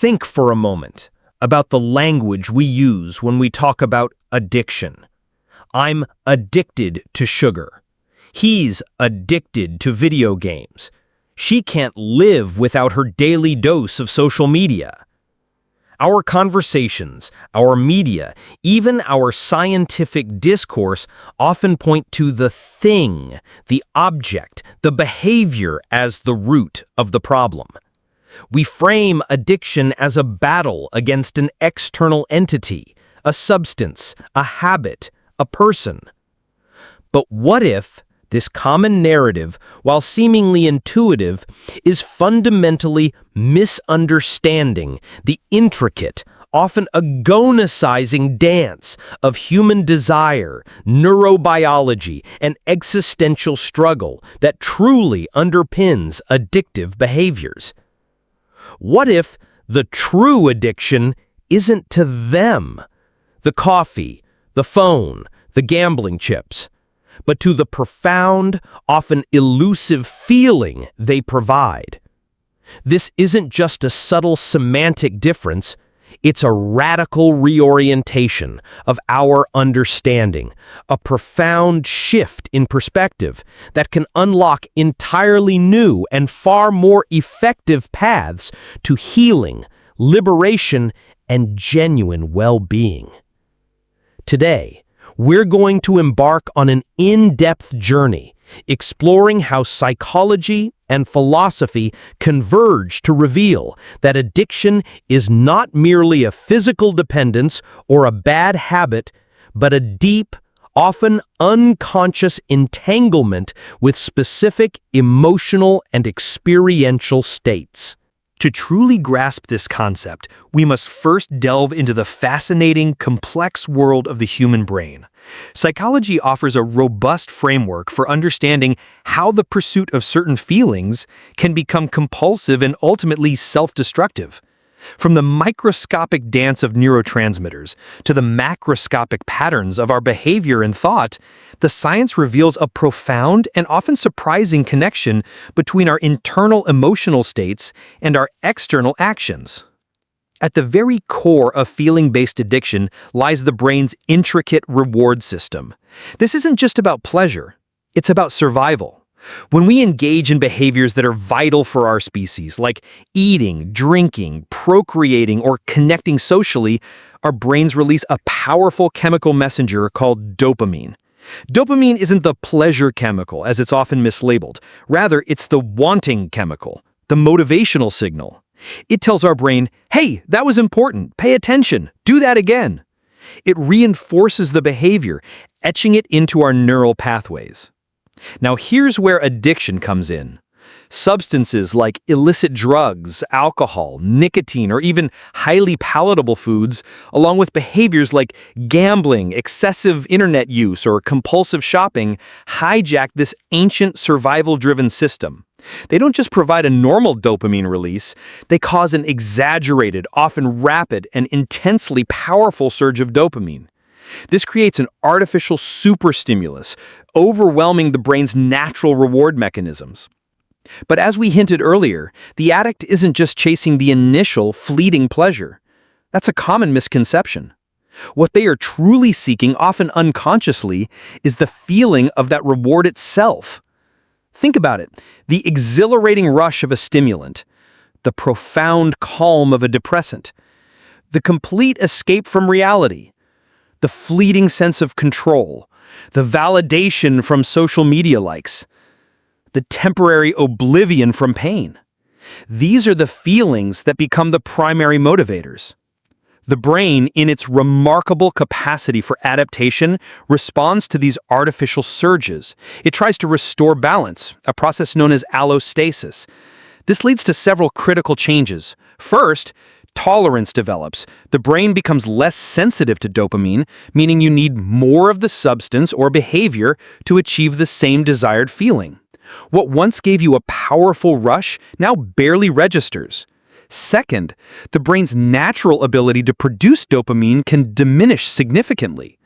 Think for a moment about the language we use when we talk about addiction. I'm addicted to sugar. He's addicted to video games. She can't live without her daily dose of social media. Our conversations, our media, even our scientific discourse often point to the thing, the object, the behavior as the root of the problem. We frame addiction as a battle against an external entity, a substance, a habit, a person. But what if this common narrative, while seemingly intuitive, is fundamentally misunderstanding the intricate, often agonicizing dance of human desire, neurobiology, and existential struggle that truly underpins addictive behaviors? What if the true addiction isn't to them, the coffee, the phone, the gambling chips, but to the profound, often elusive feeling they provide? This isn't just a subtle semantic difference, it's a radical reorientation of our understanding, a profound shift in perspective that can unlock entirely new and far more effective paths to healing, liberation, and genuine well-being. Today, we're going to embark on an in-depth journey, exploring how psychology and philosophy converge to reveal that addiction is not merely a physical dependence or a bad habit, but a deep, often unconscious entanglement with specific emotional and experiential states. To truly grasp this concept, we must first delve into the fascinating, complex world of the human brain. Psychology offers a robust framework for understanding how the pursuit of certain feelings can become compulsive and ultimately self-destructive. From the microscopic dance of neurotransmitters to the macroscopic patterns of our behavior and thought, the science reveals a profound and often surprising connection between our internal emotional states and our external actions. At the very core of feeling-based addiction lies the brain's intricate reward system. This isn't just about pleasure, it's about survival. When we engage in behaviors that are vital for our species, like eating, drinking, procreating, or connecting socially, our brains release a powerful chemical messenger called dopamine. Dopamine isn't the pleasure chemical, as it's often mislabeled. Rather, it's the wanting chemical, the motivational signal. It tells our brain, hey, that was important, pay attention, do that again. It reinforces the behavior, etching it into our neural pathways. Now here's where addiction comes in. Substances like illicit drugs, alcohol, nicotine, or even highly palatable foods, along with behaviors like gambling, excessive internet use, or compulsive shopping, hijack this ancient survival-driven system. They don't just provide a normal dopamine release, they cause an exaggerated, often rapid, and intensely powerful surge of dopamine. This creates an artificial superstimulus, overwhelming the brain's natural reward mechanisms. But as we hinted earlier, the addict isn't just chasing the initial, fleeting pleasure. That's a common misconception. What they are truly seeking, often unconsciously, is the feeling of that reward itself. Think about it. The exhilarating rush of a stimulant, the profound calm of a depressant, the complete escape from reality, the fleeting sense of control, the validation from social media likes, the temporary oblivion from pain. These are the feelings that become the primary motivators. The brain, in its remarkable capacity for adaptation, responds to these artificial surges. It tries to restore balance, a process known as allostasis. This leads to several critical changes. First, tolerance develops. The brain becomes less sensitive to dopamine, meaning you need more of the substance or behavior to achieve the same desired feeling. What once gave you a powerful rush now barely registers. Second, the brain's natural ability to produce dopamine can diminish significantly.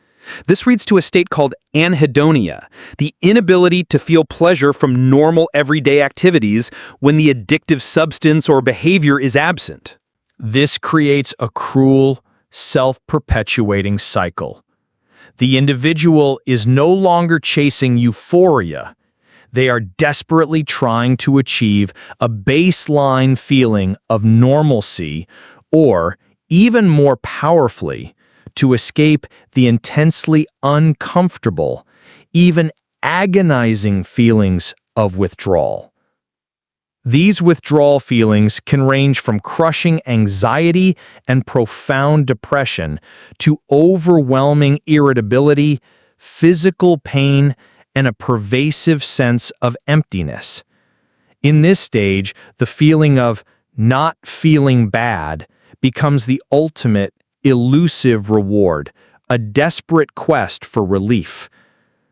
This leads to a state called anhedonia, the inability to feel pleasure from normal everyday activities when the addictive substance or behavior is absent. This creates a cruel, self-perpetuating cycle. The individual is no longer chasing euphoria. They are desperately trying to achieve a baseline feeling of normalcy, or, even more powerfully, to escape the intensely uncomfortable, even agonizing feelings of withdrawal. These withdrawal feelings can range from crushing anxiety and profound depression to overwhelming irritability, physical pain, and a pervasive sense of emptiness. In this stage, the feeling of not feeling bad becomes the ultimate, elusive reward, a desperate quest for relief.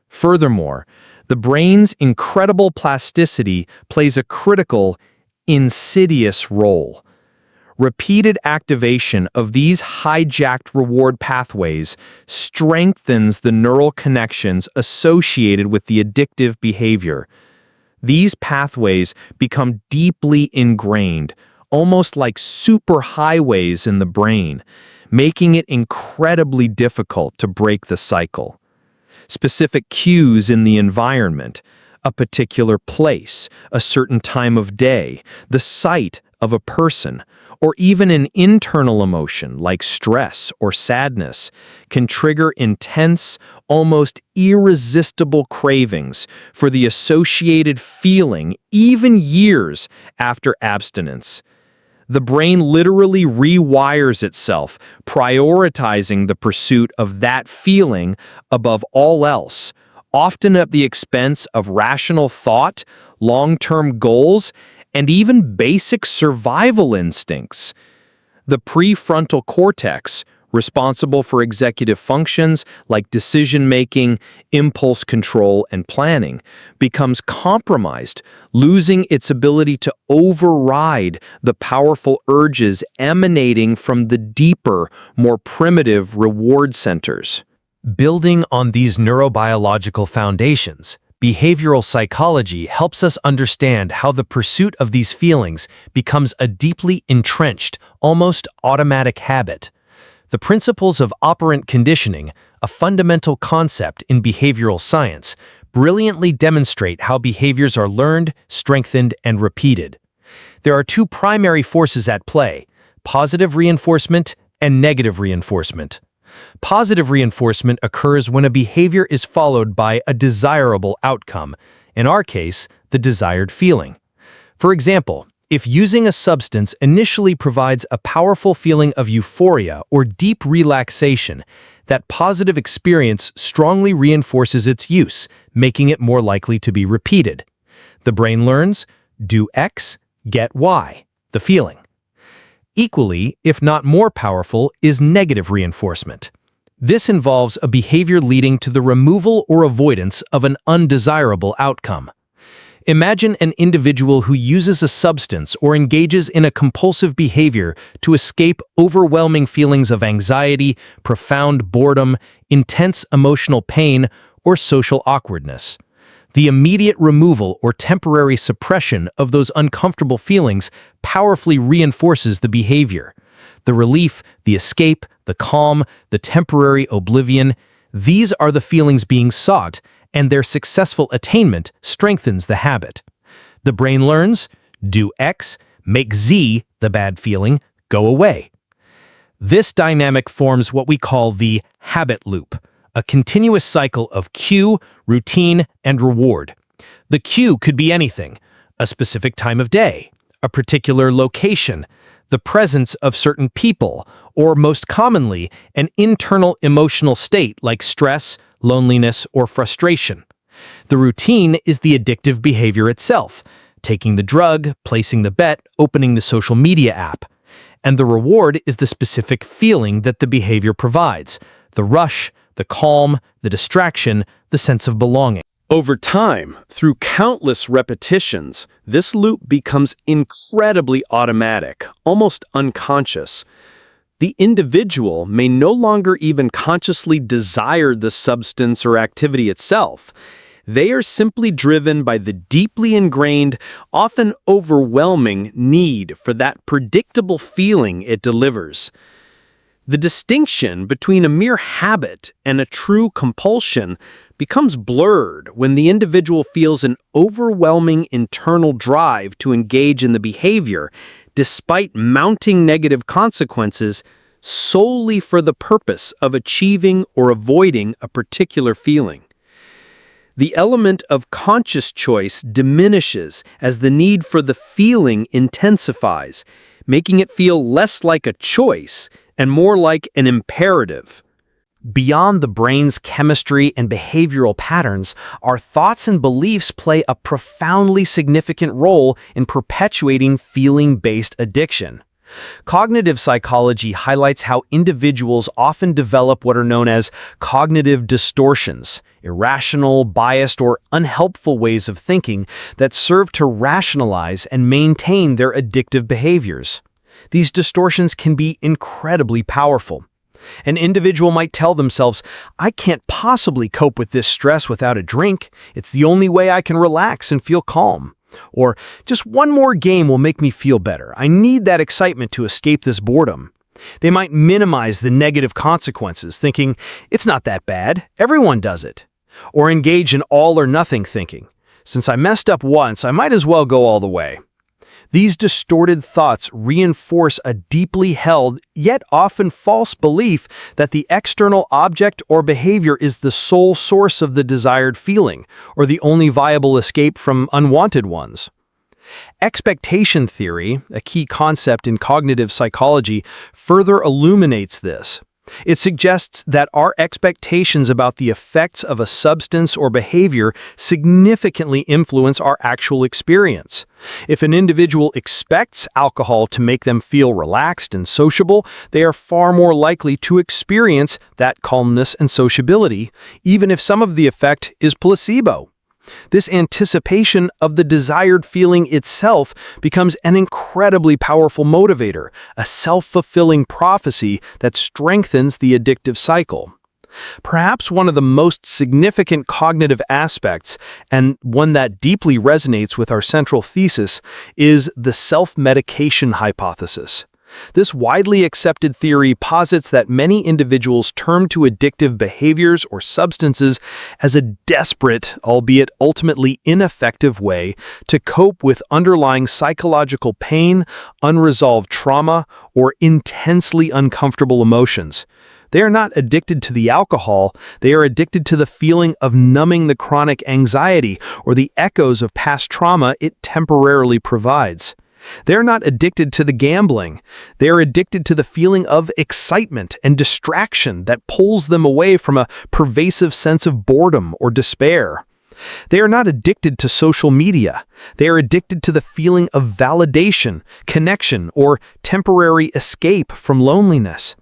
Furthermore, the brain's incredible plasticity plays a critical, insidious role. Repeated activation of these hijacked reward pathways strengthens the neural connections associated with the addictive behavior. These pathways become deeply ingrained, almost like superhighways in the brain, making it incredibly difficult to break the cycle. Specific cues in the environment, a particular place, a certain time of day, the sight of a person, or even an internal emotion like stress or sadness can trigger intense, almost irresistible cravings for the associated feeling even years after abstinence. The brain literally rewires itself, prioritizing the pursuit of that feeling above all else, often at the expense of rational thought, long-term goals, and even basic survival instincts. The prefrontal cortex, responsible for executive functions like decision-making, impulse control, and planning, becomes compromised, losing its ability to override the powerful urges emanating from the deeper, more primitive reward centers. Building on these neurobiological foundations, behavioral psychology helps us understand how the pursuit of these feelings becomes a deeply entrenched, almost automatic habit. The principles of operant conditioning, a fundamental concept in behavioral science, brilliantly demonstrate how behaviors are learned, strengthened, and repeated. There are two primary forces at play: positive reinforcement and negative reinforcement. Positive reinforcement occurs when a behavior is followed by a desirable outcome, in our case, the desired feeling. For example, if using a substance initially provides a powerful feeling of euphoria or deep relaxation, that positive experience strongly reinforces its use, making it more likely to be repeated. The brain learns, do X, get Y, the feeling. Equally, if not more powerful, is negative reinforcement. This involves a behavior leading to the removal or avoidance of an undesirable outcome. Imagine an individual who uses a substance or engages in a compulsive behavior to escape overwhelming feelings of anxiety, profound boredom, intense emotional pain, or social awkwardness. The immediate removal or temporary suppression of those uncomfortable feelings powerfully reinforces the behavior. The relief, the escape, the calm, the temporary oblivion, these are the feelings being sought, and their successful attainment strengthens the habit. The brain learns, do X, make Z, the bad feeling, go away. This dynamic forms what we call the habit loop, a continuous cycle of cue, routine, and reward. The cue could be anything: a specific time of day, a particular location, the presence of certain people, or most commonly, an internal emotional state like stress, loneliness, or frustration. The routine is the addictive behavior itself: taking the drug, placing the bet, opening the social media app. And the reward is the specific feeling that the behavior provides: the rush, the calm, the distraction, the sense of belonging. Over time, through countless repetitions, this loop becomes incredibly automatic, almost unconscious. The individual may no longer even consciously desire the substance or activity itself. They are simply driven by the deeply ingrained, often overwhelming need for that predictable feeling it delivers. The distinction between a mere habit and a true compulsion becomes blurred when the individual feels an overwhelming internal drive to engage in the behavior, despite mounting negative consequences, solely for the purpose of achieving or avoiding a particular feeling. The element of conscious choice diminishes as the need for the feeling intensifies, making it feel less like a choice and more like an imperative. Beyond the brain's chemistry and behavioral patterns, our thoughts and beliefs play a profoundly significant role in perpetuating feeling-based addiction. Cognitive psychology highlights how individuals often develop what are known as cognitive distortions, irrational, biased, or unhelpful ways of thinking that serve to rationalize and maintain their addictive behaviors. These distortions can be incredibly powerful. An individual might tell themselves, "I can't possibly cope with this stress without a drink. It's the only way I can relax and feel calm." Or, "Just one more game will make me feel better. I need that excitement to escape this boredom." They might minimize the negative consequences, thinking, "It's not that bad. Everyone does it." Or engage in all-or-nothing thinking. "Since I messed up once, I might as well go all the way." These distorted thoughts reinforce a deeply held, yet often false belief that the external object or behavior is the sole source of the desired feeling, or the only viable escape from unwanted ones. Expectation theory, a key concept in cognitive psychology, further illuminates this. It suggests that our expectations about the effects of a substance or behavior significantly influence our actual experience. If an individual expects alcohol to make them feel relaxed and sociable, they are far more likely to experience that calmness and sociability, even if some of the effect is placebo. This anticipation of the desired feeling itself becomes an incredibly powerful motivator, a self-fulfilling prophecy that strengthens the addictive cycle. Perhaps one of the most significant cognitive aspects, and one that deeply resonates with our central thesis, is the self-medication hypothesis. This widely accepted theory posits that many individuals turn to addictive behaviors or substances as a desperate, albeit ultimately ineffective way to cope with underlying psychological pain, unresolved trauma, or intensely uncomfortable emotions. They are not addicted to the alcohol, they are addicted to the feeling of numbing the chronic anxiety or the echoes of past trauma it temporarily provides. They're not addicted to the gambling. They're addicted to the feeling of excitement and distraction that pulls them away from a pervasive sense of boredom or despair. They are not addicted to social media. They are addicted to the feeling of validation, connection, or temporary escape from loneliness.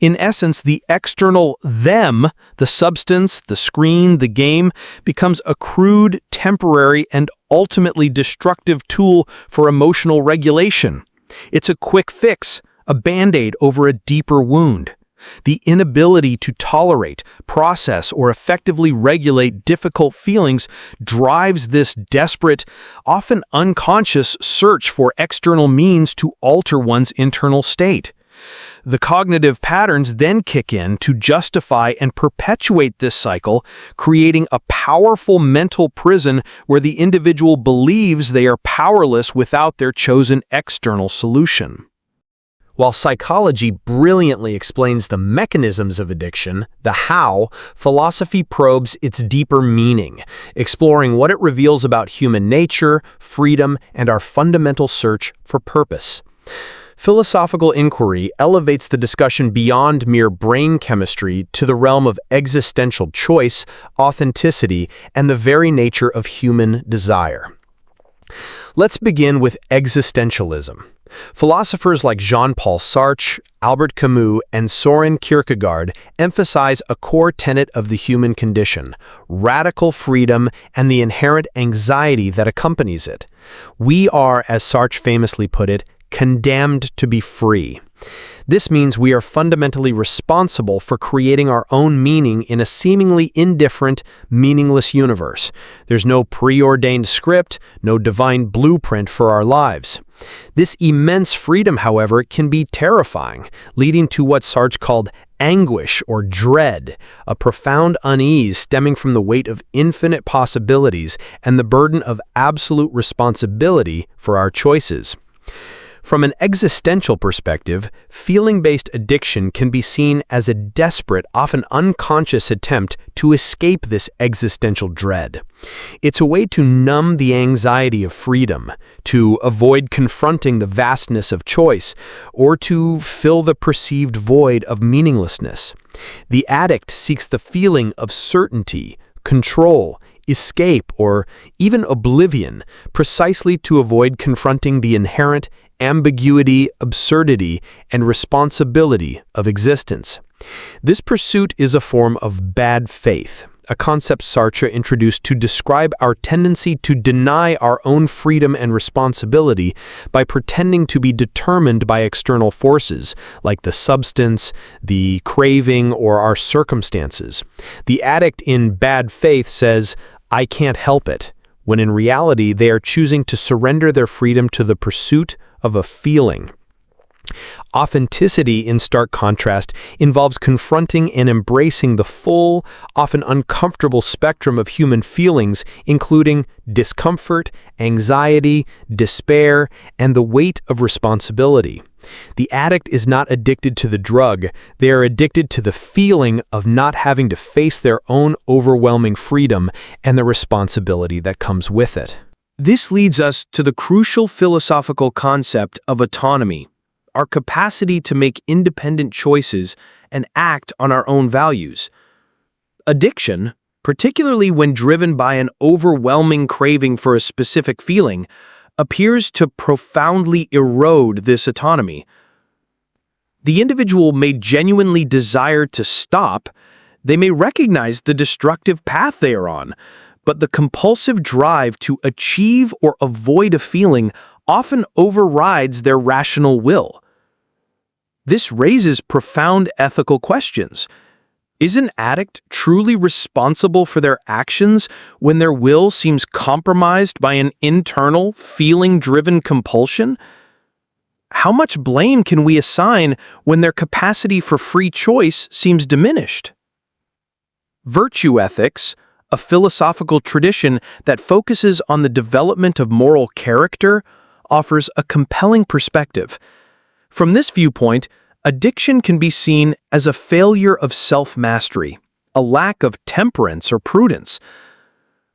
In essence, the external them, the substance, the screen, the game, becomes a crude, temporary, and ultimately destructive tool for emotional regulation. It's a quick fix, a band-aid over a deeper wound. The inability to tolerate, process, or effectively regulate difficult feelings drives this desperate, often unconscious search for external means to alter one's internal state. The cognitive patterns then kick in to justify and perpetuate this cycle, creating a powerful mental prison where the individual believes they are powerless without their chosen external solution. While psychology brilliantly explains the mechanisms of addiction, the how, philosophy probes its deeper meaning, exploring what it reveals about human nature, freedom, and our fundamental search for purpose. Philosophical inquiry elevates the discussion beyond mere brain chemistry to the realm of existential choice, authenticity, and the very nature of human desire. Let's begin with existentialism. Philosophers like Jean-Paul Sartre, Albert Camus, and Soren Kierkegaard emphasize a core tenet of the human condition: radical freedom and the inherent anxiety that accompanies it. We are, as Sartre famously put it, condemned to be free. This means we are fundamentally responsible for creating our own meaning in a seemingly indifferent, meaningless universe. There's no preordained script, no divine blueprint for our lives. This immense freedom, however, can be terrifying, leading to what Sartre called anguish or dread, a profound unease stemming from the weight of infinite possibilities and the burden of absolute responsibility for our choices. From an existential perspective, feeling-based addiction can be seen as a desperate, often unconscious attempt to escape this existential dread. It's a way to numb the anxiety of freedom, to avoid confronting the vastness of choice, or to fill the perceived void of meaninglessness. The addict seeks the feeling of certainty, control, escape, or even oblivion, precisely to avoid confronting the inherent ambiguity, absurdity, and responsibility of existence. This pursuit is a form of bad faith, a concept Sartre introduced to describe our tendency to deny our own freedom and responsibility by pretending to be determined by external forces, like the substance, the craving, or our circumstances. The addict in bad faith says, "I can't help it," when in reality they are choosing to surrender their freedom to the pursuit of a feeling. Authenticity, in stark contrast, involves confronting and embracing the full, often uncomfortable spectrum of human feelings, including discomfort, anxiety, despair, and the weight of responsibility. The addict is not addicted to the drug, they are addicted to the feeling of not having to face their own overwhelming freedom and the responsibility that comes with it. This leads us to the crucial philosophical concept of autonomy, our capacity to make independent choices and act on our own values. Addiction, particularly when driven by an overwhelming craving for a specific feeling, appears to profoundly erode this autonomy. The individual may genuinely desire to stop, they may recognize the destructive path they are on, but the compulsive drive to achieve or avoid a feeling often overrides their rational will. This raises profound ethical questions. Is an addict truly responsible for their actions when their will seems compromised by an internal, feeling-driven compulsion? How much blame can we assign when their capacity for free choice seems diminished? Virtue ethics, a philosophical tradition that focuses on the development of moral character, offers a compelling perspective. From this viewpoint, addiction can be seen as a failure of self-mastery, a lack of temperance or prudence.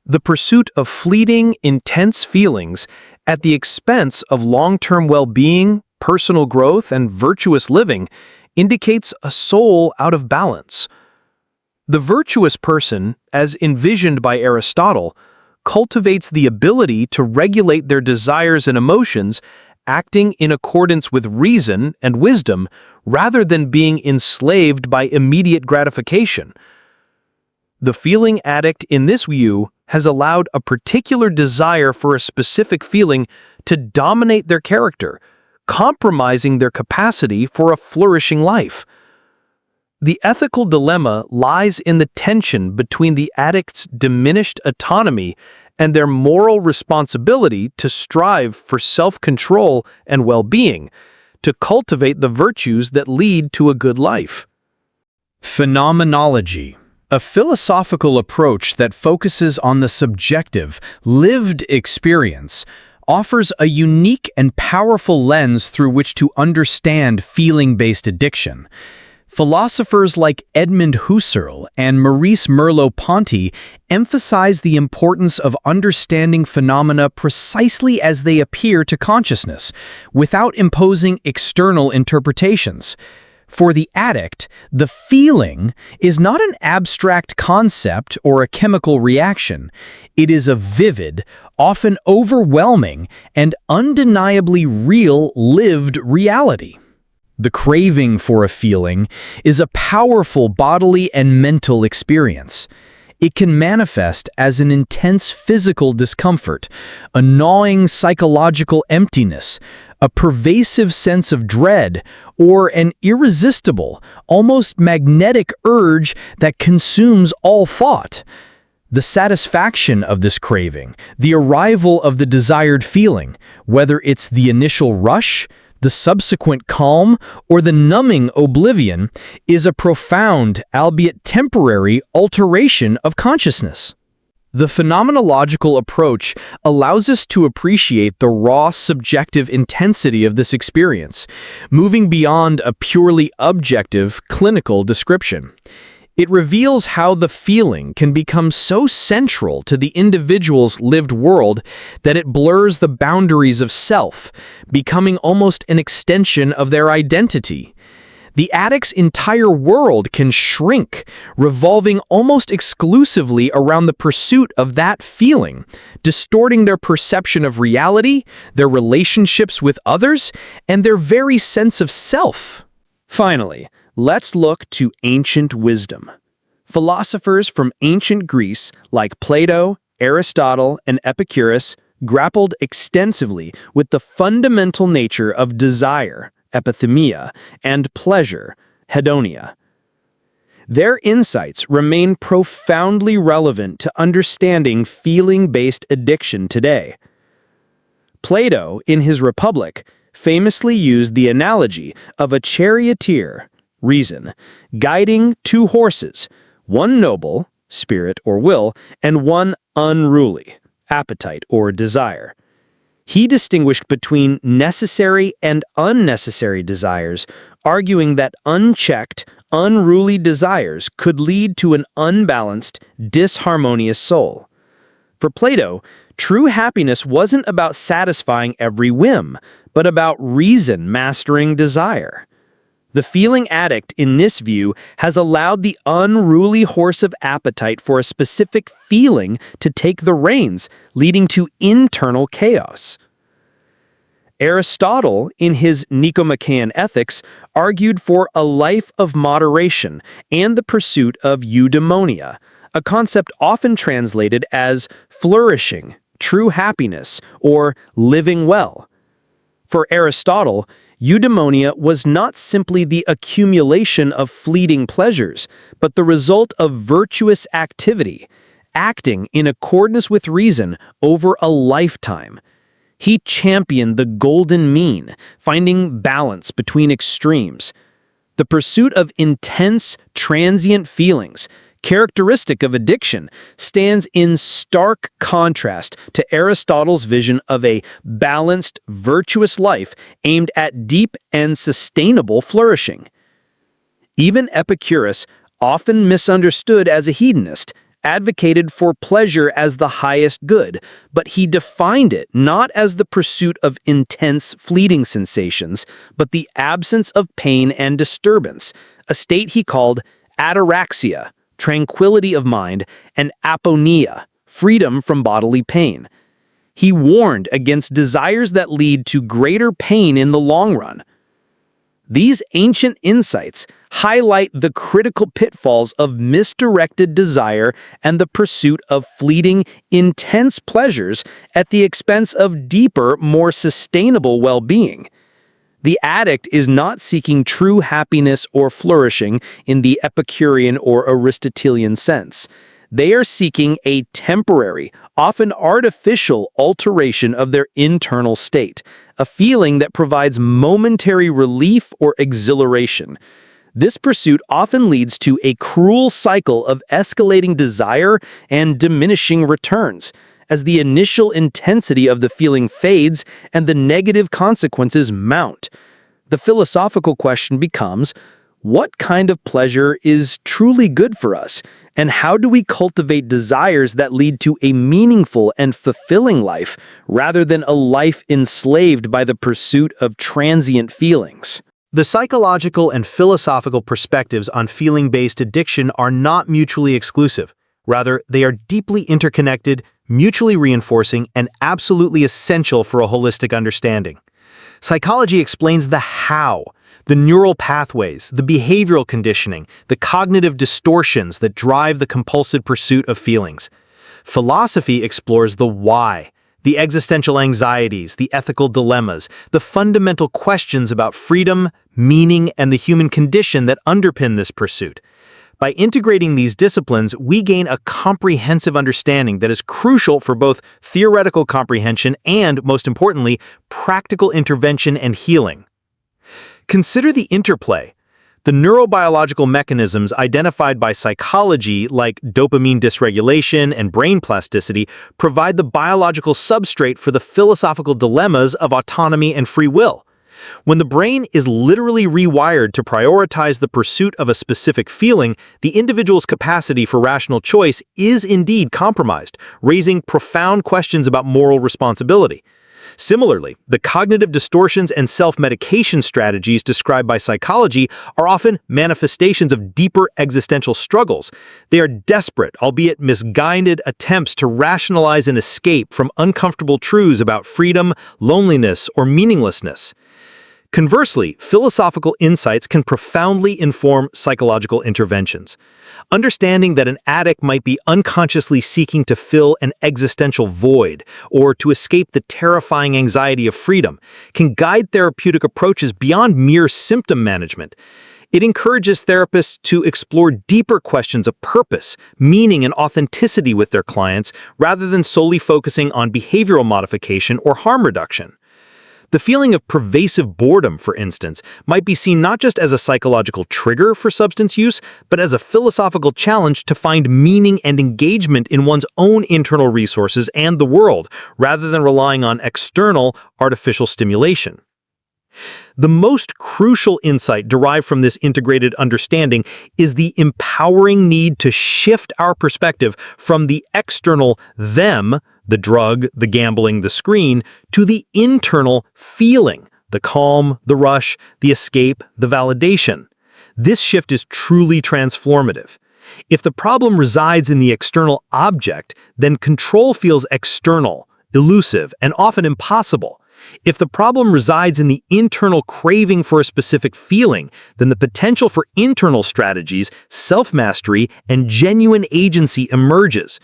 The pursuit of fleeting, intense feelings at the expense of long-term well-being, personal growth, and virtuous living indicates a soul out of balance. The virtuous person, as envisioned by Aristotle, cultivates the ability to regulate their desires and emotions, acting in accordance with reason and wisdom rather than being enslaved by immediate gratification. The feeling addict in this view has allowed a particular desire for a specific feeling to dominate their character, compromising their capacity for a flourishing life. The ethical dilemma lies in the tension between the addict's diminished autonomy and their moral responsibility to strive for self-control and well-being, to cultivate the virtues that lead to a good life. Phenomenology, a philosophical approach that focuses on the subjective, lived experience, offers a unique and powerful lens through which to understand feeling-based addiction. Philosophers like Edmund Husserl and Maurice Merleau-Ponty emphasize the importance of understanding phenomena precisely as they appear to consciousness, without imposing external interpretations. For the addict, the feeling is not an abstract concept or a chemical reaction. It is a vivid, often overwhelming, and undeniably real lived reality. The craving for a feeling is a powerful bodily and mental experience. It can manifest as an intense physical discomfort, a gnawing psychological emptiness, a pervasive sense of dread, or an irresistible, almost magnetic urge that consumes all thought. The satisfaction of this craving, the arrival of the desired feeling, whether it's the initial rush, the subsequent calm, or the numbing oblivion, is a profound, albeit temporary, alteration of consciousness. The phenomenological approach allows us to appreciate the raw subjective intensity of this experience, moving beyond a purely objective, clinical description. It reveals how the feeling can become so central to the individual's lived world that it blurs the boundaries of self, becoming almost an extension of their identity. The addict's entire world can shrink, revolving almost exclusively around the pursuit of that feeling, distorting their perception of reality, their relationships with others, and their very sense of self. Finally, let's look to ancient wisdom. Philosophers from ancient Greece like Plato, Aristotle, and Epicurus grappled extensively with the fundamental nature of desire, epithemia, and pleasure, hedonia. Their insights remain profoundly relevant to understanding feeling-based addiction today. Plato, in his Republic, famously used the analogy of a charioteer, reason, guiding two horses, one noble, spirit or will, and one unruly, appetite or desire. He distinguished between necessary and unnecessary desires, arguing that unchecked, unruly desires could lead to an unbalanced, disharmonious soul. For Plato, true happiness wasn't about satisfying every whim, but about reason mastering desire. The feeling addict, in this view, has allowed the unruly horse of appetite for a specific feeling to take the reins, leading to internal chaos. Aristotle, in his Nicomachean Ethics, argued for a life of moderation and the pursuit of eudaimonia, a concept often translated as flourishing, true happiness, or living well. For Aristotle, eudaimonia was not simply the accumulation of fleeting pleasures, but the result of virtuous activity, acting in accordance with reason over a lifetime. He championed the golden mean, finding balance between extremes. The pursuit of intense, transient feelings, characteristic of addiction, stands in stark contrast to Aristotle's vision of a balanced, virtuous life aimed at deep and sustainable flourishing. Even Epicurus, often misunderstood as a hedonist, advocated for pleasure as the highest good, but he defined it not as the pursuit of intense, fleeting sensations, but the absence of pain and disturbance, a state he called ataraxia, tranquility of mind, and aponia, freedom from bodily pain. He warned against desires that lead to greater pain in the long run. These ancient insights highlight the critical pitfalls of misdirected desire and the pursuit of fleeting, intense pleasures at the expense of deeper, more sustainable well-being. The addict is not seeking true happiness or flourishing in the Epicurean or Aristotelian sense. They are seeking a temporary, often artificial alteration of their internal state, a feeling that provides momentary relief or exhilaration. This pursuit often leads to a cruel cycle of escalating desire and diminishing returns, as the initial intensity of the feeling fades and the negative consequences mount. The philosophical question becomes, what kind of pleasure is truly good for us, and how do we cultivate desires that lead to a meaningful and fulfilling life, rather than a life enslaved by the pursuit of transient feelings? The psychological and philosophical perspectives on feeling-based addiction are not mutually exclusive. Rather, they are deeply interconnected, mutually reinforcing, and absolutely essential for a holistic understanding. Psychology explains the how, the neural pathways, the behavioral conditioning, the cognitive distortions that drive the compulsive pursuit of feelings. Philosophy explores the why, The existential anxieties, the ethical dilemmas, the fundamental questions about freedom, meaning, and the human condition that underpin this pursuit. By integrating these disciplines, we gain a comprehensive understanding that is crucial for both theoretical comprehension and, most importantly, practical intervention and healing. Consider the interplay. The neurobiological mechanisms identified by psychology, like dopamine dysregulation and brain plasticity, provide the biological substrate for the philosophical dilemmas of autonomy and free will. When the brain is literally rewired to prioritize the pursuit of a specific feeling, the individual's capacity for rational choice is indeed compromised, raising profound questions about moral responsibility. Similarly, the cognitive distortions and self-medication strategies described by psychology are often manifestations of deeper existential struggles. They are desperate, albeit misguided, attempts to rationalize an escape from uncomfortable truths about freedom, loneliness, or meaninglessness. Conversely, philosophical insights can profoundly inform psychological interventions. Understanding that an addict might be unconsciously seeking to fill an existential void or to escape the terrifying anxiety of freedom can guide therapeutic approaches beyond mere symptom management. It encourages therapists to explore deeper questions of purpose, meaning, and authenticity with their clients rather than solely focusing on behavioral modification or harm reduction. The feeling of pervasive boredom, for instance, might be seen not just as a psychological trigger for substance use, but as a philosophical challenge to find meaning and engagement in one's own internal resources and the world, rather than relying on external, artificial stimulation. The most crucial insight derived from this integrated understanding is the empowering need to shift our perspective from the external them, the drug, the gambling, the screen, to the internal feeling, the calm, the rush, the escape, the validation. This shift is truly transformative. If the problem resides in the external object, then control feels external, elusive, and often impossible. If the problem resides in the internal craving for a specific feeling, then the potential for internal strategies, self-mastery, and genuine agency emerges.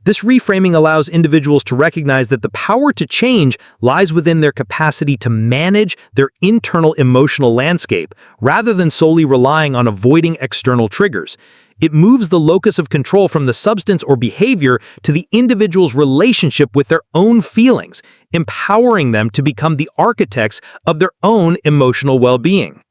This reframing allows individuals to recognize that the power to change lies within their capacity to manage their internal emotional landscape, rather than solely relying on avoiding external triggers. It moves the locus of control from the substance or behavior to the individual's relationship with their own feelings, empowering them to become the architects of their own emotional well-being.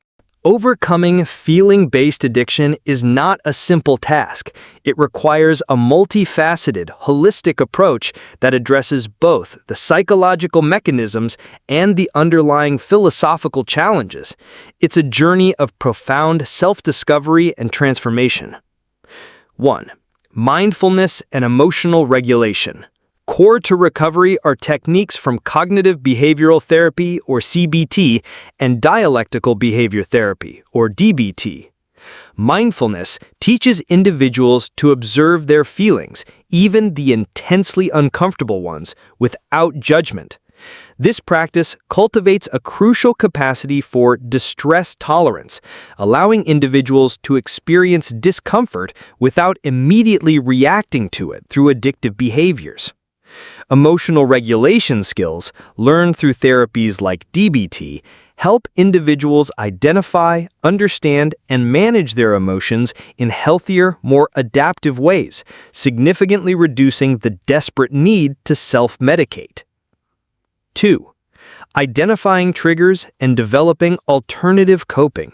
Overcoming feeling-based addiction is not a simple task. It requires a multifaceted, holistic approach that addresses both the psychological mechanisms and the underlying philosophical challenges. It's a journey of profound self-discovery and transformation. 1. Mindfulness and emotional regulation. Core to recovery are techniques from cognitive behavioral therapy, or CBT, and dialectical behavior therapy, or DBT. Mindfulness teaches individuals to observe their feelings, even the intensely uncomfortable ones, without judgment. This practice cultivates a crucial capacity for distress tolerance, allowing individuals to experience discomfort without immediately reacting to it through addictive behaviors. Emotional regulation skills, learned through therapies like DBT, help individuals identify, understand, and manage their emotions in healthier, more adaptive ways, significantly reducing the desperate need to self-medicate. 2. Identifying triggers and developing alternative coping.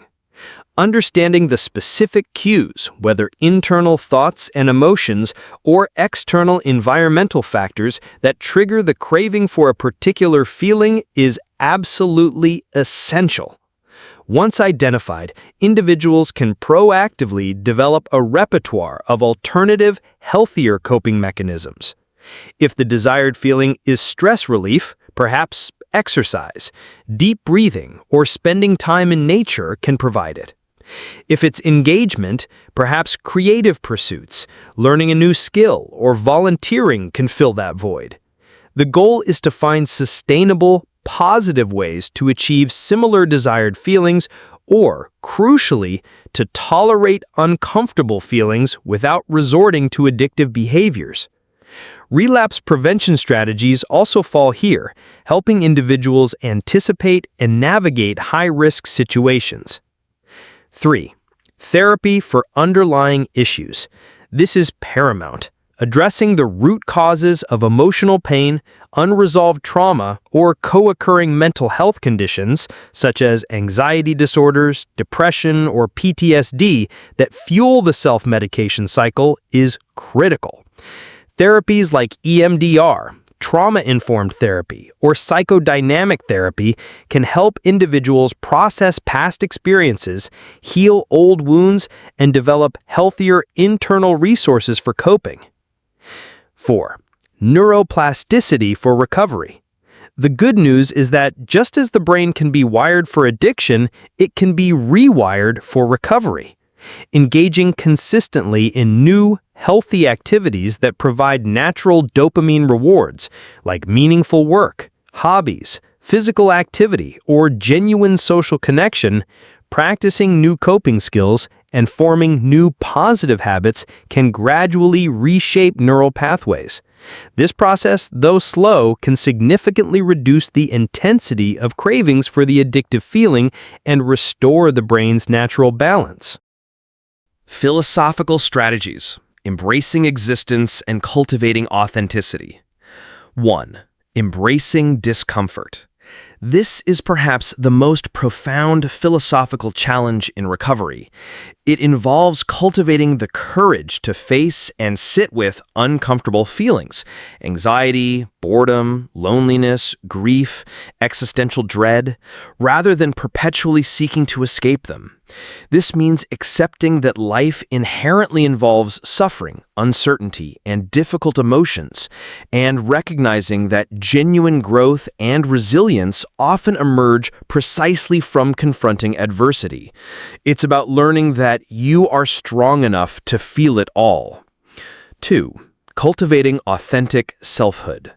Understanding the specific cues, whether internal thoughts and emotions or external environmental factors that trigger the craving for a particular feeling, is absolutely essential. Once identified, individuals can proactively develop a repertoire of alternative, healthier coping mechanisms. If the desired feeling is stress relief, perhaps exercise, deep breathing, or spending time in nature can provide it. If it's engagement, perhaps creative pursuits, learning a new skill, or volunteering can fill that void. The goal is to find sustainable, positive ways to achieve similar desired feelings, or, crucially, to tolerate uncomfortable feelings without resorting to addictive behaviors. Relapse prevention strategies also fall here, helping individuals anticipate and navigate high-risk situations. 3. Therapy for underlying issues. This is paramount. Addressing the root causes of emotional pain, unresolved trauma, or co-occurring mental health conditions, such as anxiety disorders, depression, or PTSD, that fuel the self-medication cycle is critical. Therapies like EMDR, trauma-informed therapy, or psychodynamic therapy can help individuals process past experiences, heal old wounds, and develop healthier internal resources for coping. 4. Neuroplasticity for recovery. The good news is that just as the brain can be wired for addiction, it can be rewired for recovery. Engaging consistently in new, healthy activities that provide natural dopamine rewards, like meaningful work, hobbies, physical activity, or genuine social connection, practicing new coping skills, and forming new positive habits can gradually reshape neural pathways. This process, though slow, can significantly reduce the intensity of cravings for the addictive feeling and restore the brain's natural balance. Philosophical strategies, embracing existence and cultivating authenticity. 1. Embracing discomfort. This is perhaps the most profound philosophical challenge in recovery. It involves cultivating the courage to face and sit with uncomfortable feelings, anxiety, boredom, loneliness, grief, existential dread, rather than perpetually seeking to escape them. This means accepting that life inherently involves suffering, uncertainty, and difficult emotions, and recognizing that genuine growth and resilience often emerge precisely from confronting adversity. It's about learning that you are strong enough to feel it all. 2. Cultivating authentic selfhood.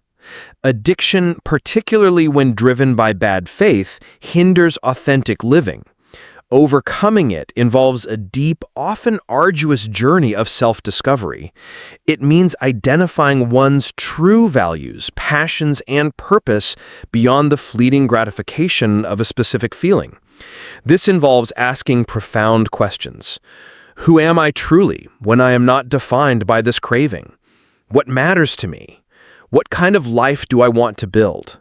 Addiction, particularly when driven by bad faith, hinders authentic living. Overcoming it involves a deep, often arduous journey of self-discovery. It means identifying one's true values, passions, and purpose beyond the fleeting gratification of a specific feeling. This involves asking profound questions. Who am I truly when I am not defined by this craving? What matters to me? What kind of life do I want to build?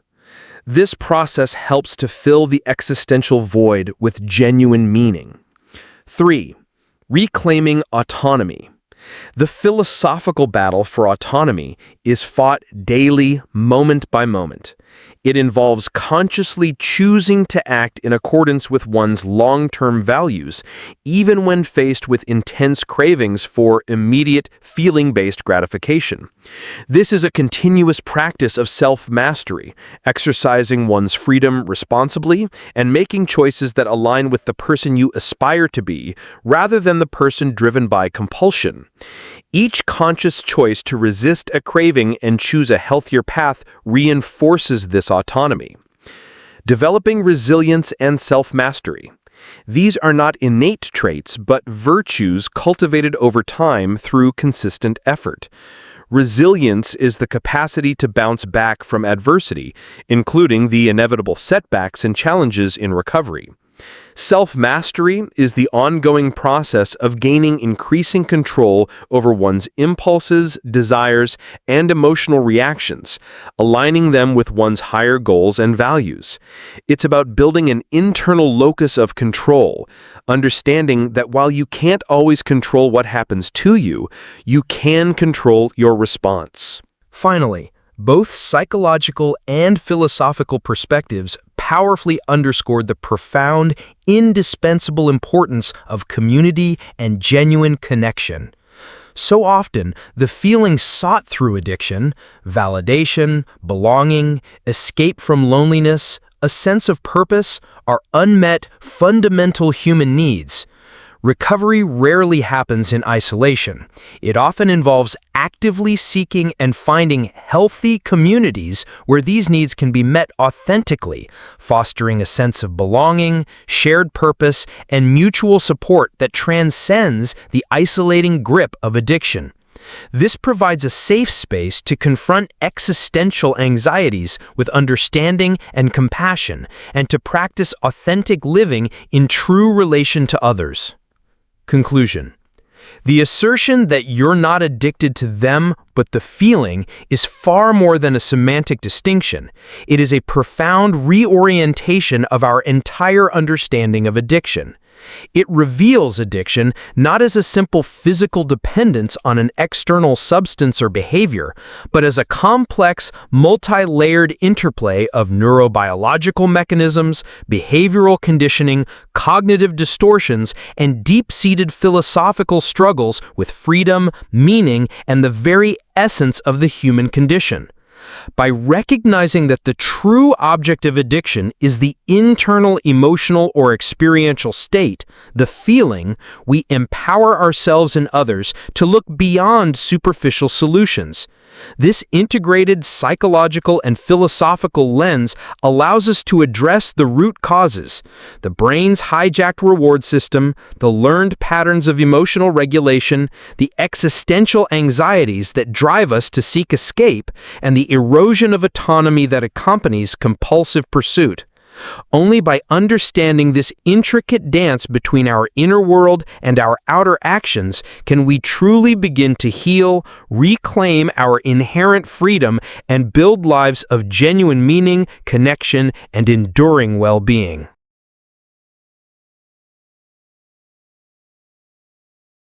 This process helps to fill the existential void with genuine meaning. 3. Reclaiming autonomy. The philosophical battle for autonomy is fought daily, moment by moment. It involves consciously choosing to act in accordance with one's long-term values, even when faced with intense cravings for immediate, feeling-based gratification. This is a continuous practice of self-mastery, exercising one's freedom responsibly and making choices that align with the person you aspire to be, rather than the person driven by compulsion. Each conscious choice to resist a craving and choose a healthier path reinforces this autonomy. Developing resilience and self-mastery. These are not innate traits, but virtues cultivated over time through consistent effort. Resilience is the capacity to bounce back from adversity, including the inevitable setbacks and challenges in recovery. Self-mastery is the ongoing process of gaining increasing control over one's impulses, desires, and emotional reactions, aligning them with one's higher goals and values. It's about building an internal locus of control, understanding that while you can't always control what happens to you, you can control your response. Finally, both psychological and philosophical perspectives powerfully underscored the profound, indispensable importance of community and genuine connection. So often, the feelings sought through addiction, validation, belonging, escape from loneliness, a sense of purpose, are unmet, fundamental human needs. Recovery rarely happens in isolation. It often involves actively seeking and finding healthy communities where these needs can be met authentically, fostering a sense of belonging, shared purpose, and mutual support that transcends the isolating grip of addiction. This provides a safe space to confront existential anxieties with understanding and compassion, and to practice authentic living in true relation to others. Conclusion. The assertion that you're not addicted to them but the feeling is far more than a semantic distinction. It is a profound reorientation of our entire understanding of addiction. It reveals addiction not as a simple physical dependence on an external substance or behavior, but as a complex, multi-layered interplay of neurobiological mechanisms, behavioral conditioning, cognitive distortions, and deep-seated philosophical struggles with freedom, meaning, and the very essence of the human condition. By recognizing that the true object of addiction is the internal emotional or experiential state, the feeling, we empower ourselves and others to look beyond superficial solutions. This integrated psychological and philosophical lens allows us to address the root causes, the brain's hijacked reward system, the learned patterns of emotional regulation, the existential anxieties that drive us to seek escape, and the erosion of autonomy that accompanies compulsive pursuit. Only by understanding this intricate dance between our inner world and our outer actions can we truly begin to heal, reclaim our inherent freedom, and build lives of genuine meaning, connection, and enduring well-being.